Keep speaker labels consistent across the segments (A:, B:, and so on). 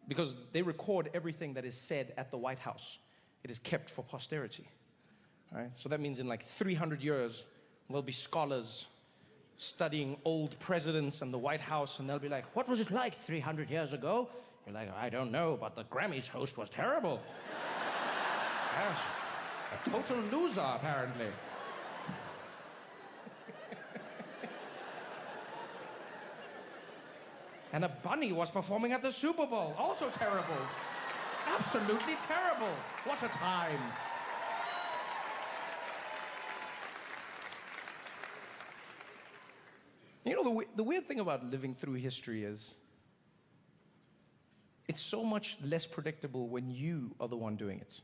A: because they record everything that is said at the White House. It is kept for posterity. All right? So that means in like 300 years, there'll be scholars studying old presidents and the White House, and they'll be like, what was it like 300 years ago? You're like, I don't know, but the Grammys host was terrible. Yes, a total loser, apparently. And a bunny was performing at the Super Bowl. Also terrible. Absolutely terrible. What a time. You know, the weird thing about living through history is it's so much less predictable when you are the one doing it.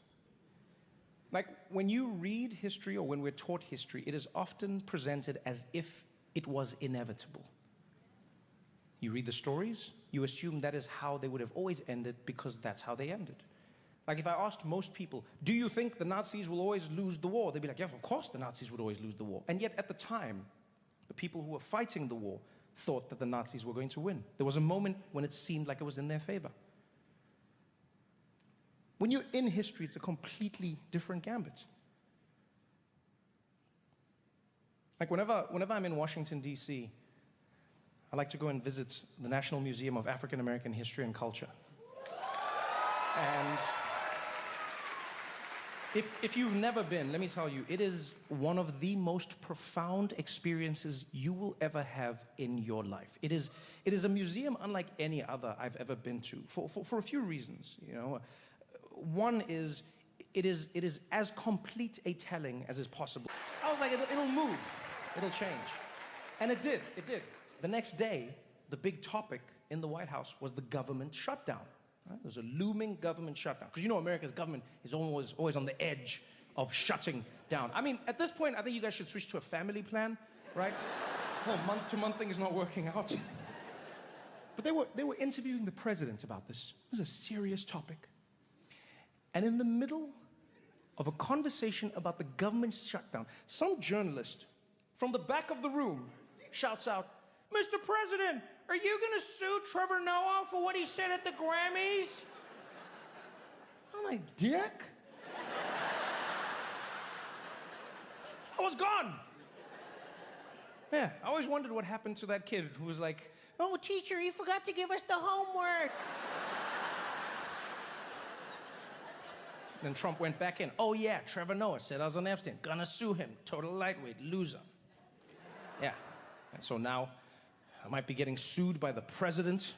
A: Like, when you read history or when we're taught history, it is often presented as if it was inevitable. You read the stories, you assume that is how they would have always ended because that's how they ended. Like, if I asked most people, do you think the Nazis will always lose the war? They'd be like, yeah, of course the Nazis would always lose the war. And yet at the time, the people who were fighting the war thought that the Nazis were going to win. There was a moment when it seemed like it was in their favor. When you're in history, it's a completely different gambit. Like, whenever I'm in Washington, D.C., I like to go and visit the National Museum of African American History and Culture. And if you've never been, let me tell you, it is one of the most profound experiences you will ever have in your life. It is a museum unlike any other I've ever been to, for a few reasons. You know, one is it is as complete a telling as is possible. I was like, it'll move, it'll change, and it did. The next day, the big topic in the White House was the government shutdown. Right? There was a looming government shutdown. Because you know America's government is always on the edge of shutting down. I mean, at this point, I think you guys should switch to a family plan, right? Well, month-to-month thing is not working out. But they were interviewing the president about this. This is a serious topic. And in the middle of a conversation about the government shutdown, some journalist from the back of the room shouts out, Mr. President, are you going to sue Trevor Noah for what he said at the Grammys? I'm like, dick? I was gone. Yeah, I always wondered what happened to that kid who was like, oh, teacher, you forgot to give us the homework. Then Trump went back in. Oh, yeah, Trevor Noah said I was on Epstein. Gonna sue him. Total lightweight, loser. Yeah, and so now I might be getting sued by the President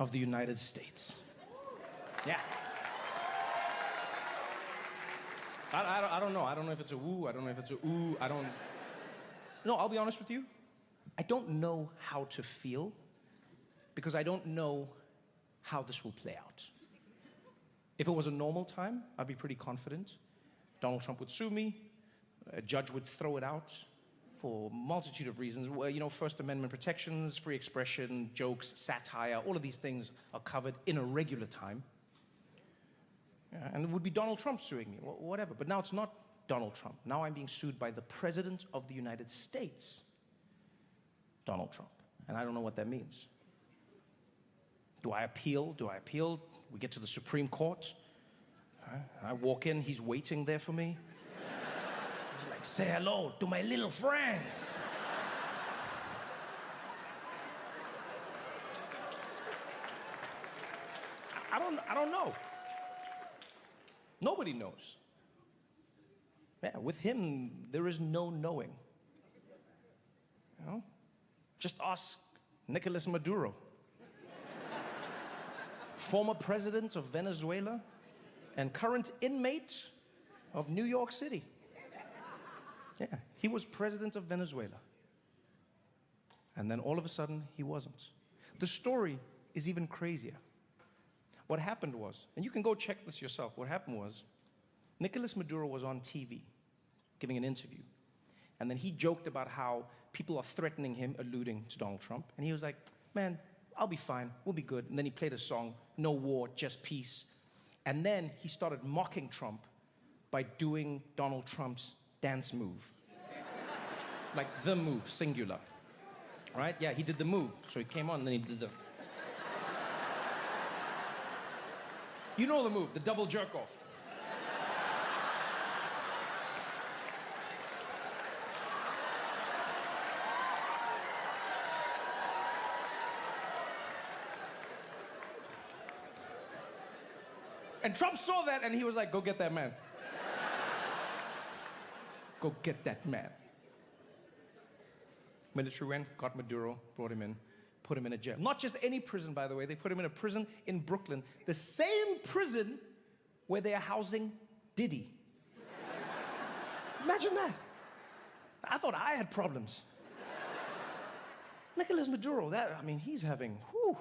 A: of the United States. Yeah. I don't know. I don't know if it's a woo. I don't know if it's a ooh. No, I'll be honest with you. I don't know how to feel because I don't know how this will play out. If it was a normal time, I'd be pretty confident. Donald Trump would sue me. A judge would throw it out for a multitude of reasons. Well, you know, First Amendment protections, free expression, jokes, satire, all of these things are covered in a regular time. And it would be Donald Trump suing me, whatever. But now it's not Donald Trump. Now I'm being sued by the President of the United States, Donald Trump. And I don't know what that means. Do I appeal? We get to the Supreme Court. I walk in, he's waiting there for me. He's like, say hello to my little friends. I don't know. Nobody knows. Yeah, with him, there is no knowing. You know? Just ask Nicolas Maduro, former president of Venezuela and current inmate of New York City. Yeah, he was president of Venezuela. And then all of a sudden, he wasn't. The story is even crazier. What happened was, and you can go check this yourself, what happened was, Nicolas Maduro was on TV giving an interview. And then he joked about how people are threatening him, alluding to Donald Trump. And he was like, man, I'll be fine, we'll be good. And then he played a song, No War, Just Peace. And then he started mocking Trump by doing Donald Trump's dance move. Like the move, singular. Right? Yeah, he did the move. So he came on and then he did the... You know the move, the double jerk off. And Trump saw that and he was like, go get that man. Go get that man. Military went, got Maduro, brought him in, put him in a jail. Not just any prison, by the way. They put him in a prison in Brooklyn. The same prison where they are housing Diddy. Imagine that. I thought I had problems. Nicolas Maduro, he's having, whew.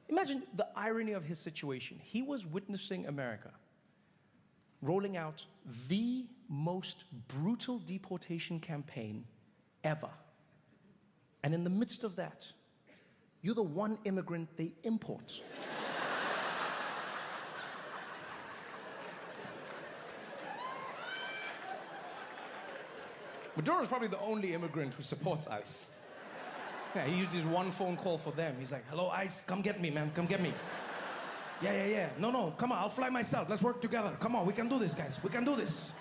A: Imagine the irony of his situation. He was witnessing America rolling out the most brutal deportation campaign ever. And in the midst of that, you're the one immigrant they import. Maduro's probably the only immigrant who supports ICE. Yeah, he used his one phone call for them. He's like, hello, ICE, come get me, man, come get me. Yeah. No, come on, I'll fly myself. Let's work together. Come on, we can do this, guys. We can do this.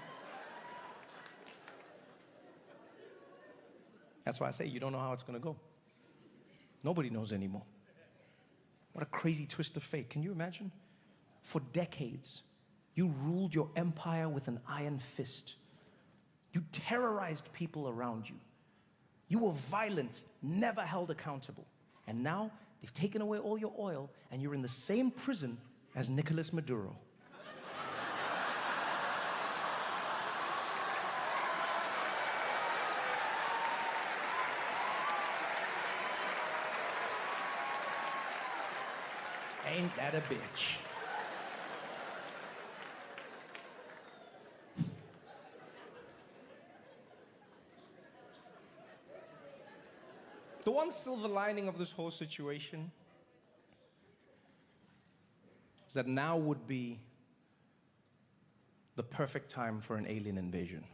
A: That's why I say you don't know how it's going to go. Nobody knows anymore. What a crazy twist of fate. Can you imagine? For decades, you ruled your empire with an iron fist. You terrorized people around you. You were violent, never held accountable. And now, they've taken away all your oil, and you're in the same prison as Nicolas Maduro. Ain't that a bitch? The one silver lining of this whole situation is that now would be the perfect time for an alien invasion.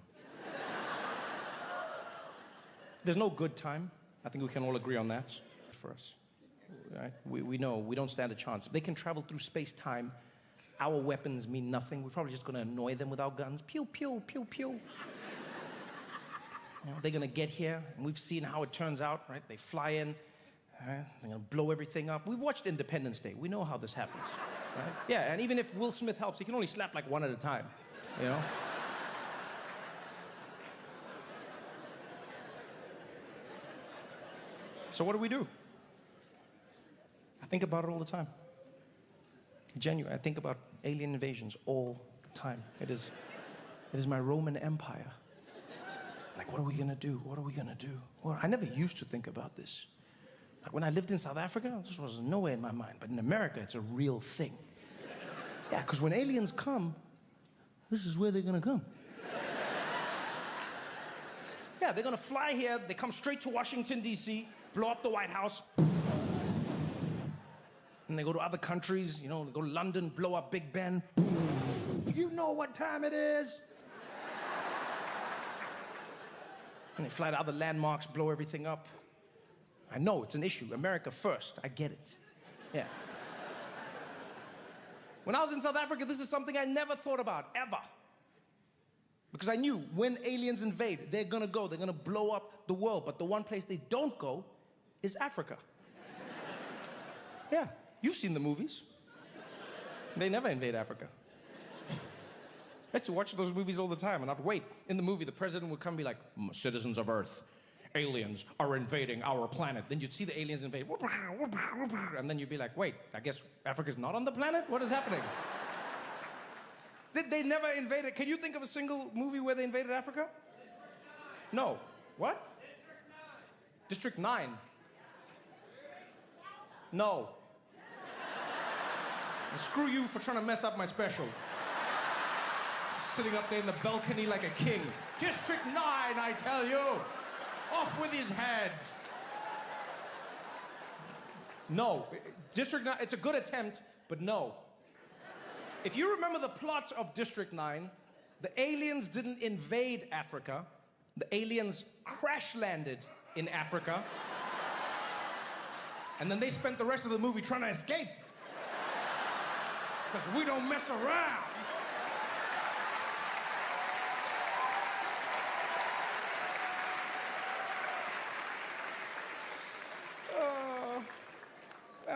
A: There's no good time. I think we can all agree on that for us. Right? We know we don't stand a chance. If they can travel through space-time, our weapons mean nothing. We're probably just going to annoy them with our guns. Pew, pew, pew, pew. You know, they're gonna get here, and we've seen how it turns out, right? They fly in, right? They're gonna blow everything up. We've watched Independence Day. We know how this happens, right? Yeah, and even if Will Smith helps, he can only slap like one at a time, you know? So what do? I think about it all the time. Genuine, I think about alien invasions all the time. It is my Roman Empire. Like, what are we gonna do? What are we gonna do? Well, I never used to think about this. Like, when I lived in South Africa, this was nowhere in my mind. But in America, it's a real thing. Yeah, because when aliens come, this is where they're gonna come. Yeah, they're gonna fly here, they come straight to Washington, D.C., blow up the White House, and they go to other countries, you know, they go to London, blow up Big Ben. You know what time it is? And they fly to other landmarks, blow everything up. I know, it's an issue. America first, I get it. Yeah. When I was in South Africa, this is something I never thought about, ever. Because I knew when aliens invade, they're gonna go, they're gonna blow up the world. But the one place they don't go is Africa. Yeah, you've seen the movies. They never invade Africa. I used to watch those movies all the time, and I'd wait. In the movie, the president would come and be like, citizens of Earth, aliens are invading our planet. Then you'd see the aliens invade, and then you'd be like, wait, I guess Africa's not on the planet? What is happening? They never invaded. Can you think of a single movie where they invaded Africa? No. What? District 9. No. And screw you for trying to mess up my special. Sitting up there in the balcony like a king. District 9, I tell you. Off with his head. No. District 9, it's a good attempt, but no. If you remember the plot of District 9, the aliens didn't invade Africa. The aliens crash landed in Africa. And then they spent the rest of the movie trying to escape. because we don't mess around.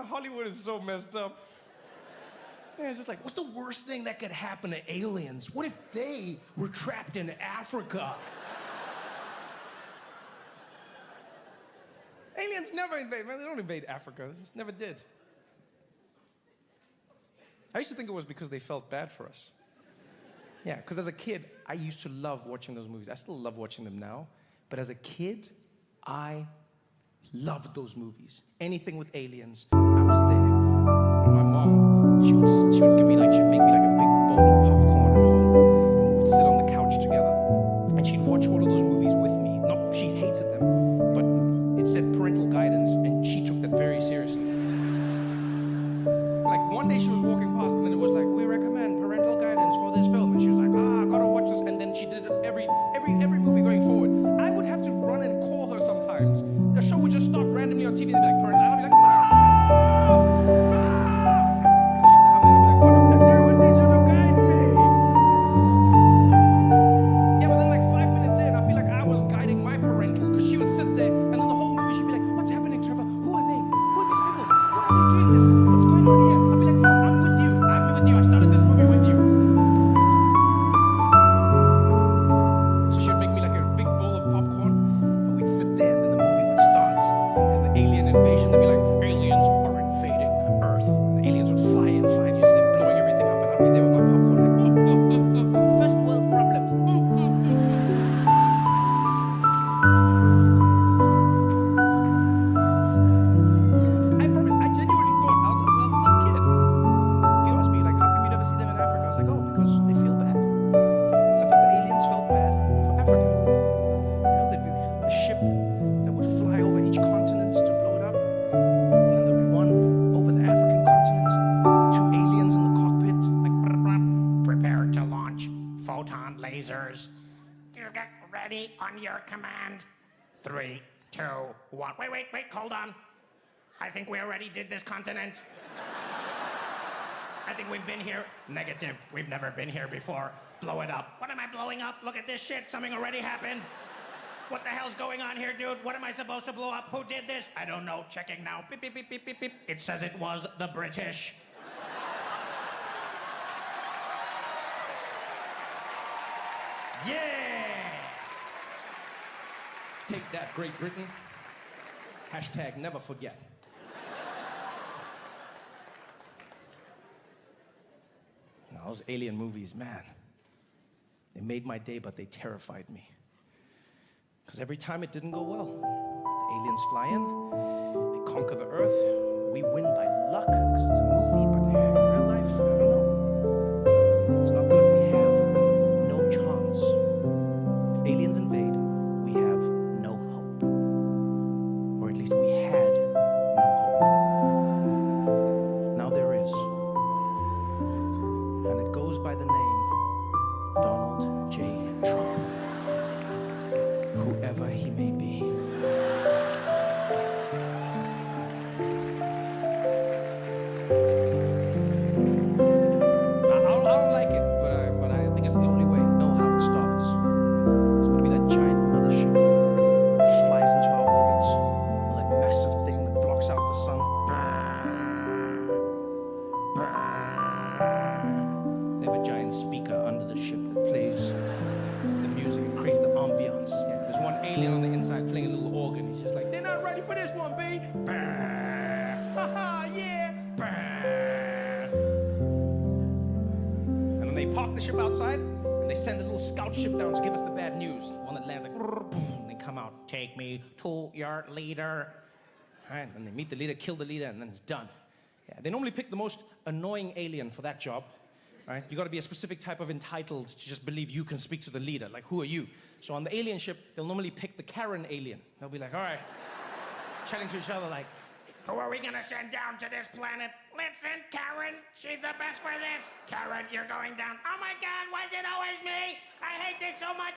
A: Hollywood is so messed up. Yeah, it's just like, what's the worst thing that could happen to aliens? What if they were trapped in Africa? Aliens never invade, man. They don't invade Africa. They just never did. I used to think it was because they felt bad for us. Yeah, because as a kid, I used to love watching those movies. I still love watching them now. But as a kid, I loved those movies. Anything with aliens, I was there. And my mom, she would give me she'd make me like a big bowl of popcorn at home. And we would sit on the couch together. And she'd watch all of those movies with me. Not, she hated them, but it said parental guidance, and she took that very seriously. Like one day she was walking past, and then it was like, we recommend parental guidance for this film. And she was like, I gotta watch this. And then she did it every movie going forward. I would have to run and call her sometimes. The show would just start randomly on TV and be like, parental, and I'd be like, Mom! And she'd come in and be like, what am I doing? I need you to guide me. Yeah, but then like 5 minutes in, I feel like I was guiding my parental, because she would sit there, and then the whole movie she'd be like, what's happening, Trevor? Who are they? Who are these people? Why are they doing this? What's going on here? I'd be like, Mom, I'm with you. I started this movie with you. So she would make me like a big bowl of popcorn, and we'd sit there, and then the movie would start, and the alien invasion, they'd be like, aliens are invading Earth. And the aliens would fly in, you see them blowing everything up, and I'd be there with my popcorn like, first world problems. I genuinely thought, I was a little kid. If you ask me, like, how come you never see them in Africa? I was like, oh, because they feel bad. I thought the aliens felt bad for Africa. You know, there'd be a ship that would fly over each continent to blow it up. And then there'd be one over the African continent, 2 aliens in the cockpit, like, prepare to launch photon lasers. You get ready on your command. 3, 2, 1. Wait, hold on. I think we already did this continent. I think we've been here. Negative. We've never been here before. Blow it up. What am I blowing up? Look at this shit. Something already happened. What the hell's going on here, dude? What am I supposed to blow up? Who did this? I don't know. Checking now. Beep, beep, beep, beep, beep, beep. It says it was the British. Yeah! Take that, Great Britain. Hashtag never forget. Now, those alien movies, man, they made my day, but they terrified me. Because every time it didn't go well, the aliens fly in, they conquer the Earth, we win by luck, because it's a movie, but in real life, I don't know. It's not good. We have no chance. If aliens invade, we have no hope. Or at least we had no hope. Now there is. And it goes by the name Donald J. Trump. Whoever he may be. I don't like it, but I think it's the only way. Know how it starts. It's going to be that giant mothership that flies into our orbit, and that massive thing that blocks out the sun. They have a giant speaker under the ship that plays the music and creates the ambiance. Yeah, there's one alien on the inside playing a little organ. He's just like, they're not ready for this one, B. Haha, yeah. And then they park the ship outside, and they send a little scout ship down to give us the bad news. The one that lands like, and they come out, take me to your leader. All right, and they meet the leader, kill the leader, and then it's done. Yeah, they normally pick the most annoying alien for that job. Right? You got to be a specific type of entitled to just believe you can speak to the leader. Like, who are you? So on the alien ship, they'll normally pick the Karen alien. They'll be like, all right, chatting to each other like, who are we gonna send down to this planet? Let's send Karen. She's the best for this. Karen, you're going down. Oh my God, why is it always me? I hate this so much.